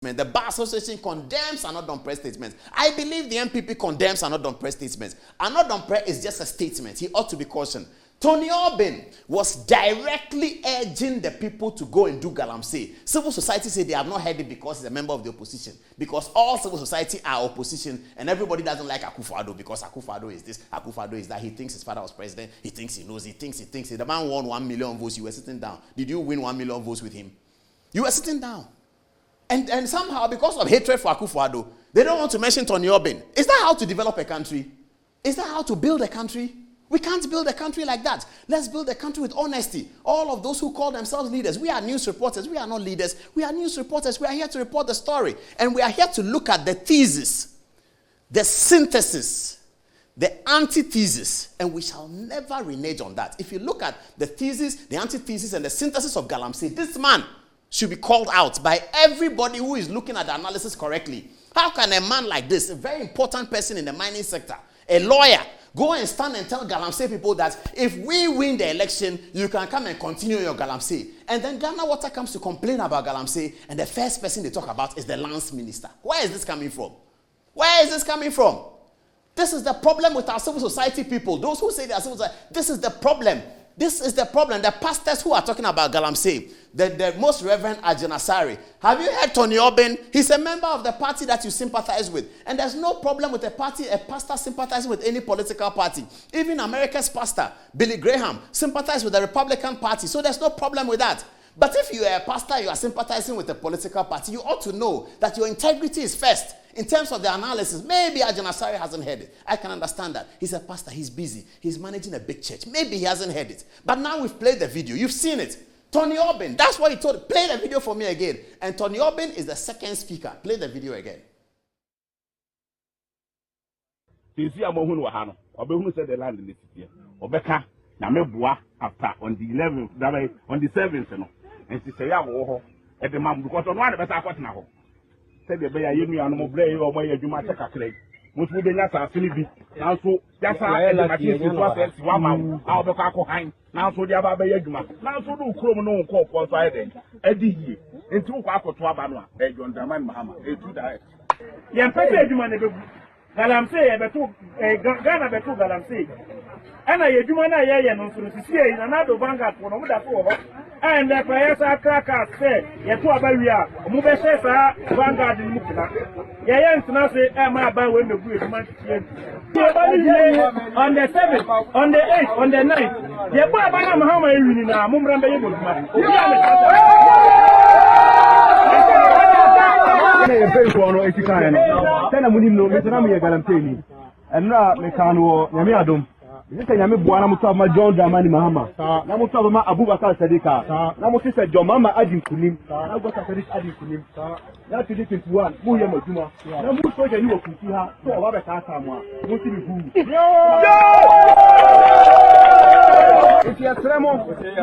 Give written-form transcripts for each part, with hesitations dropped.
statement. The Bar Association condemns Adom-Otchere statements. I believe the MPP condemns Adom-Otchere statements. Adom-Otchere is just a statement. He ought to be cautioned. Tony Aubin was directly urging the people to go and do Galamsay. Civil society said they have not heard it because he's a member of the opposition. Because all civil society are opposition, and everybody doesn't like Akufo-Addo because Akufo-Addo is this, Akufo-Addo is that. He thinks his father was president. He thinks he knows. He thinks. The man won 1 million votes. You were sitting down. Did you win 1 million votes with him? You were sitting down. And somehow, because of hatred for Akufo-Addo, they don't want to mention Tony Aubin. Is that how to develop a country? Is that how to build a country? We can't build a country like that. Let's build a country with honesty. All of those who call themselves leaders, we are news reporters. We are not leaders. We are news reporters. We are here to report the story. And we are here to look at the thesis, the synthesis, the antithesis. And we shall never renege on that. If you look at the thesis, the antithesis, and the synthesis of Galamsay, this man should be called out by everybody who is looking at the analysis correctly. How can a man like this, a very important person in the mining sector, a lawyer, go and stand and tell Galamsay people that if we win the election, you can come and continue your Galamsay? And then Ghana Water comes to complain about Galamsay, and the first person they talk about is the lands minister. Where is this coming from? Where is this coming from? This is the problem with our civil society people. Those who say they are civil society, this is the problem. This is the problem. The pastors who are talking about Galamsay, the most Reverend Adom-Otchere. Have you heard Tony Aubin? He's a member of the party that you sympathize with. And there's no problem with a pastor sympathizing with any political party. Even America's pastor, Billy Graham, sympathized with the Republican Party. So there's no problem with that. But if you are a pastor, you are sympathizing with a political party, you ought to know that your integrity is first. In terms of the analysis, maybe Adom-Otchere hasn't heard it. I can understand that. He's a pastor. He's busy. He's managing a big church. Maybe he hasn't heard it. But now we've played the video. You've seen it. Tony Aubin, that's what he told. Play the video for me again. And Tony Aubin is the second speaker. Play the video again. Aubin said the land in the city. Obeka, Namebua, after on the 11th, on the 7th, and she said, at the mom, because on one of us are what now. Said the Bay Union animal brave or by a Jumata clay. Which would be not a Philippi. Also, that's how I like it. I'll be Hine. Now, so the Abba Yaguma. Now, so do Chromo call for Friday. Eddie, and 2 hours for Twabana, a John Daman Mahama, a 2 diet. Yeah, Galamsay, Ghana Betu Galamsay. And I do one aya no so to see in another vanguard for no that for. And the players are crackers say, Yatu Abawia, Mubesa, Vanguard in Mukina. Yayan say, Emma by when the good man on the 7th, on the 8th, on the 9th. Yabba Mahama in Mumramba. And now, Mekano, Yamiadum. This is Yamibuana Mutama John Dramani Mahama. Namutama Abubakar Sadika. Namusi said, John Mama Adim Kunim. I got a Sadis Adim Kunim. Now to this is one, Muyama Juma. Now, who told you to see her? So, Robert Asama. If you are Tremor,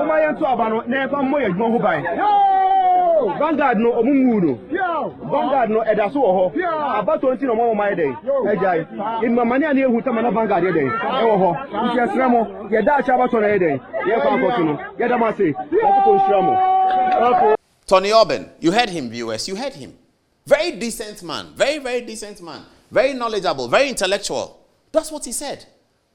Mayan Twabano, never more Mohubai. Vanguard no Omunguno. Vanguard no Edaso. About 20 no more my day. In my money, I who Tamana Vanguard day. Oh, if you are Tremor, your dad Shabaton day. Get a massy. Tony Aubin, you heard him, viewers. You heard him. Very decent man. Very, very decent man. Very knowledgeable. Very intellectual. That's what he said.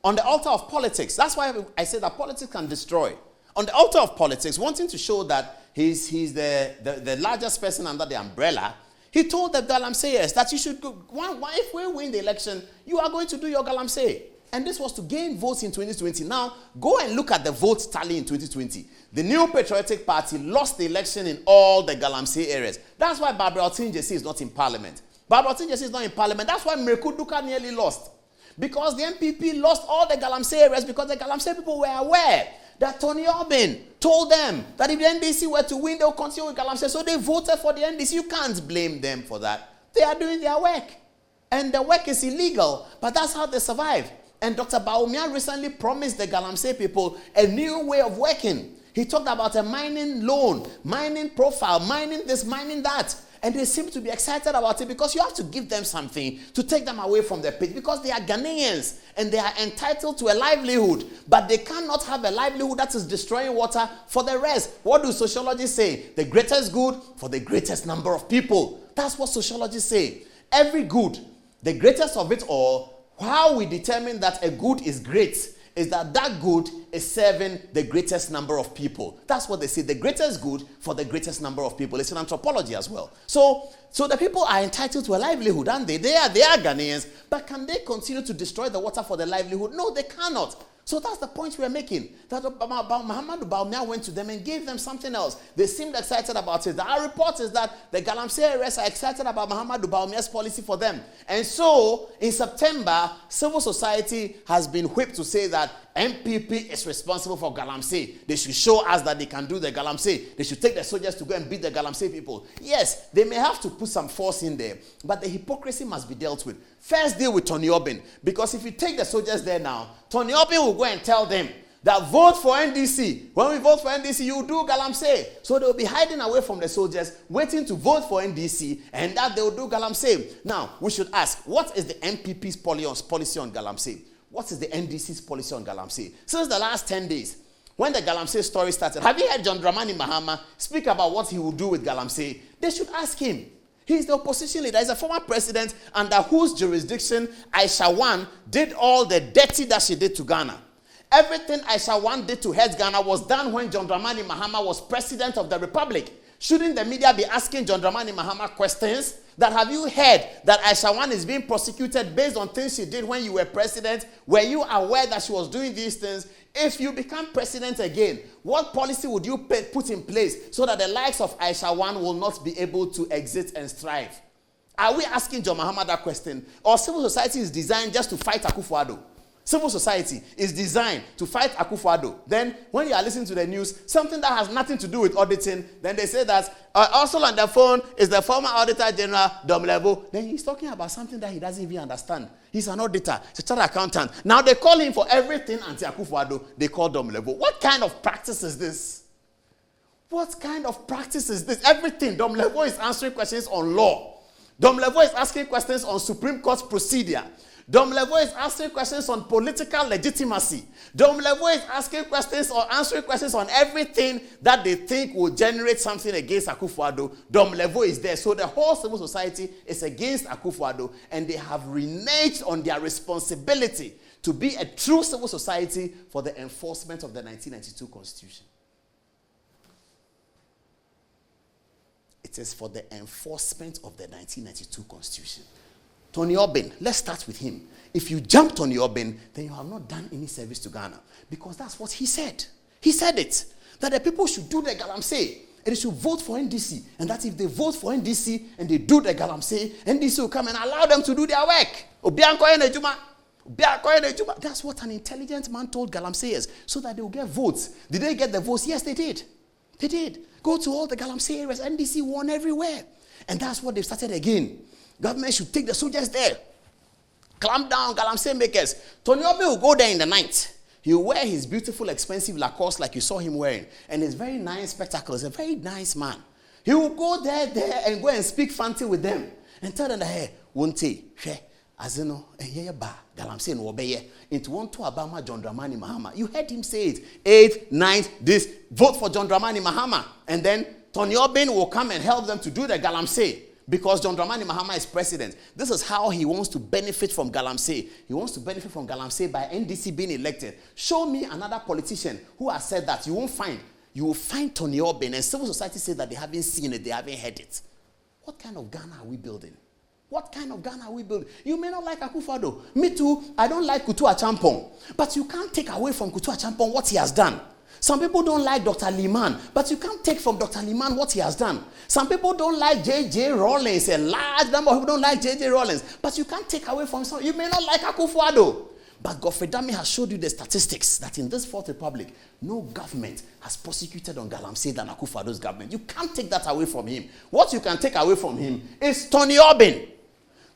On the altar of politics. That's why I said that politics can destroy. On the altar of politics, wanting to show that he's the largest person under the umbrella, he told the Galamsayers that you should go, if we win the election, you are going to do your Galamsay. And this was to gain votes in 2020. Now, go and look at the votes tally in 2020. The New Patriotic Party lost the election in all the Galamsay areas. That's why Barbara Otinjesi is not in parliament. Barbara Otinjesi is not in parliament. That's why Mreku Duka nearly lost. Because the MPP lost all the Galamsay areas because the Galamsay people were aware that Tony Aubin told them that if the NDC were to win, they will continue with Galamsay. So they voted for the NDC. You can't blame them for that. They are doing their work. And the work is illegal, but that's how they survive. And Dr. Bawumia recently promised the Galamsay people a new way of working. He talked about a mining loan, mining profile, mining this, mining that. And they seem to be excited about it because you have to give them something to take them away from their pit because they are Ghanaians and they are entitled to a livelihood. But they cannot have a livelihood that is destroying water for the rest. What do sociologists say? The greatest good for the greatest number of people. That's what sociologists say. Every good, the greatest of it all, how we determine that a good is great is that that good is serving the greatest number of people. That's what they say, the greatest good for the greatest number of people. It's in anthropology as well. So the people are entitled to a livelihood, aren't they? They are Ghanaians, but can they continue to destroy the water for their livelihood? No, they cannot. So that's the point we're making. That Muhammadu Bawumia went to them and gave them something else. They seemed excited about it. Our report is that the Galamsay areas are excited about Muhammadu Bawumia's policy for them. And so, in September, civil society has been whipped to say that MPP is responsible for Galamsay. They should show us that they can do the Galamsay. They should take the soldiers to go and beat the Galamsay people. Yes, they may have to put some force in there, but the hypocrisy must be dealt with. First, deal with Tony Aubin, because if you take the soldiers there now, Tony Aubin will go and tell them that vote for NDC. When we vote for NDC, you do Galamsay. So they will be hiding away from the soldiers, waiting to vote for NDC, and that they will do Galamsay. Now, we should ask, what is the MPP's policy on Galamsay? What is the NDC's policy on Galamsay? Since the last 10 days, when the Galamsay story started, have you heard John Dramani Mahama speak about what he will do with Galamsay? They should ask him. He's the opposition leader. He's a former president under whose jurisdiction Aisha Wan did all the dirty that she did to Ghana. Everything Aisha Wan did to hurt Ghana was done when John Dramani Mahama was president of the republic. Shouldn't the media be asking John Dramani Mahama questions? That have you heard that Aisha Wan is being prosecuted based on things she did when you were president? Were you aware that she was doing these things? If you become president again, what policy would you put in place so that the likes of Aisha Wan will not be able to exist and strive? Are we asking John Mahama that question? Or civil society is designed just to fight Akufo-Addo? Civil society is designed to fight Akufo-Addo. Then, when you are listening to the news, something that has nothing to do with auditing, then they say that also on the phone is the former Auditor General, Domlevo. Then he's talking about something that he doesn't even understand. He's an auditor, he's a chartered accountant. Now they call him for everything anti-Akufo-Addo. They call Domlevo. What kind of practice is this? What kind of practice is this? Everything. Domlevo is answering questions on law. Domlevo is asking questions on Supreme Court procedure. Domlevo is asking questions on political legitimacy. Domlevo is asking questions or answering questions on everything that they think will generate something against Akufo-Addo. Domlevo is there. So the whole civil society is against Akufo-Addo, and they have reneged on their responsibility to be a true civil society for the enforcement of the 1992 Constitution. It is for the enforcement of the 1992 Constitution. Tony Aubin, let's start with him. If you jump Tony Aubin, then you have not done any service to Ghana. Because that's what he said. He said it. That the people should do the Galamsay. And they should vote for NDC. And that if they vote for NDC and they do the Galamsay, NDC will come and allow them to do their work. That's what an intelligent man told Galamsayers, so that they will get votes. Did they get the votes? Yes, they did. They did. Go to all the Galamsay areas. NDC won everywhere. And that's what they've started again. Government should take the soldiers there. Clamp down Galamsay makers. Tony Aubin will go there in the night. He will wear his beautiful, expensive Lacoste like you saw him wearing. And his very nice spectacles. A very nice man. He will go there and go and speak fancy with them. And tell them that, hey, won't he? Azeno, ba Galamsay no obeye. Into one to Abama John Dramani Mahama. You heard him say it. 8, 9, this. Vote for John Dramani Mahama. And then Tony Aubin will come and help them to do the Galamsay. Because John Dramani Mahama is president. This is how he wants to benefit from Galamsay. He wants to benefit from Galamsay by NDC being elected. Show me another politician who has said that. You will find Tony Aubin, and civil society say that they haven't seen it, they haven't heard it. What kind of Ghana are we building? What kind of Ghana are we building? You may not like Akufo-Addo. Me too. I don't like Kutu Achampong. But you can't take away from Kutu Achampong what he has done. Some people don't like Dr. Liman, but you can't take from Dr. Liman what he has done. Some people don't like J.J. Rawlings. A large number of people don't like J.J. Rawlings, but you can't take away from some. You may not like Akufo-Addo. But Godfrey Dami has showed you the statistics that in this Fourth Republic, no government has prosecuted on Galamsay than Akufo-Addo's government. You can't take that away from him. What you can take away from him is Tony Aubin.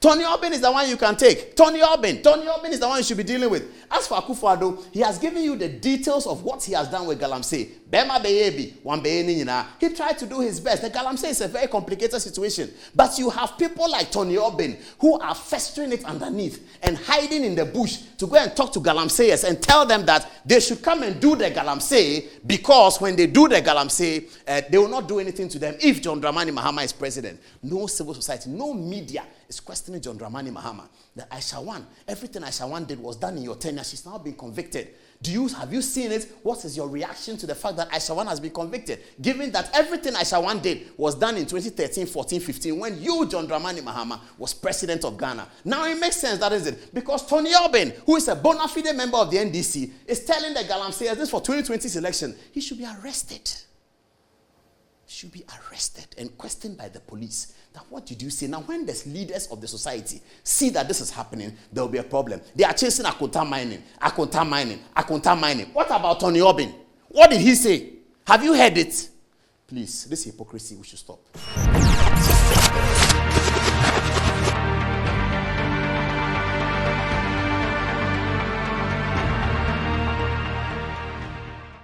Tony Aubin is the one you can take. Tony Aubin is the one you should be dealing with. As for Akufo-Addo, he has given you the details of what he has done with Galamsay. Bema Beyebi, one Beyenina. He tried to do his best. The Galamsay is a very complicated situation. But you have people like Tony Aubin who are festering it underneath and hiding in the bush to go and talk to Galamsayers and tell them that they should come and do the Galamsay, because when they do the Galamsay, they will not do anything to them if John Dramani Mahama is president. No civil society, no media is questioning John Dramani Mahama. That Aisha Wan, everything Aisha Wan did was done in your tenure. She's now been convicted. Have you seen it? What is your reaction to the fact that Aisha Wan has been convicted? Given that everything Aisha Wan did was done in 2013, 14, 15, when you, John Dramani Mahama, was president of Ghana. Now it makes sense, that is it. Because Tony Aubin, who is a bona fide member of the NDC, is telling the Galamsayers this for 2020's election. He should be arrested. Should be arrested and questioned by the police. Now, what did you say? Now, when the leaders of the society see that this is happening, there will be a problem. They are chasing Akonta mining. What about Tony Aubin? What did he say? Have you heard it? Please, this hypocrisy, we should stop.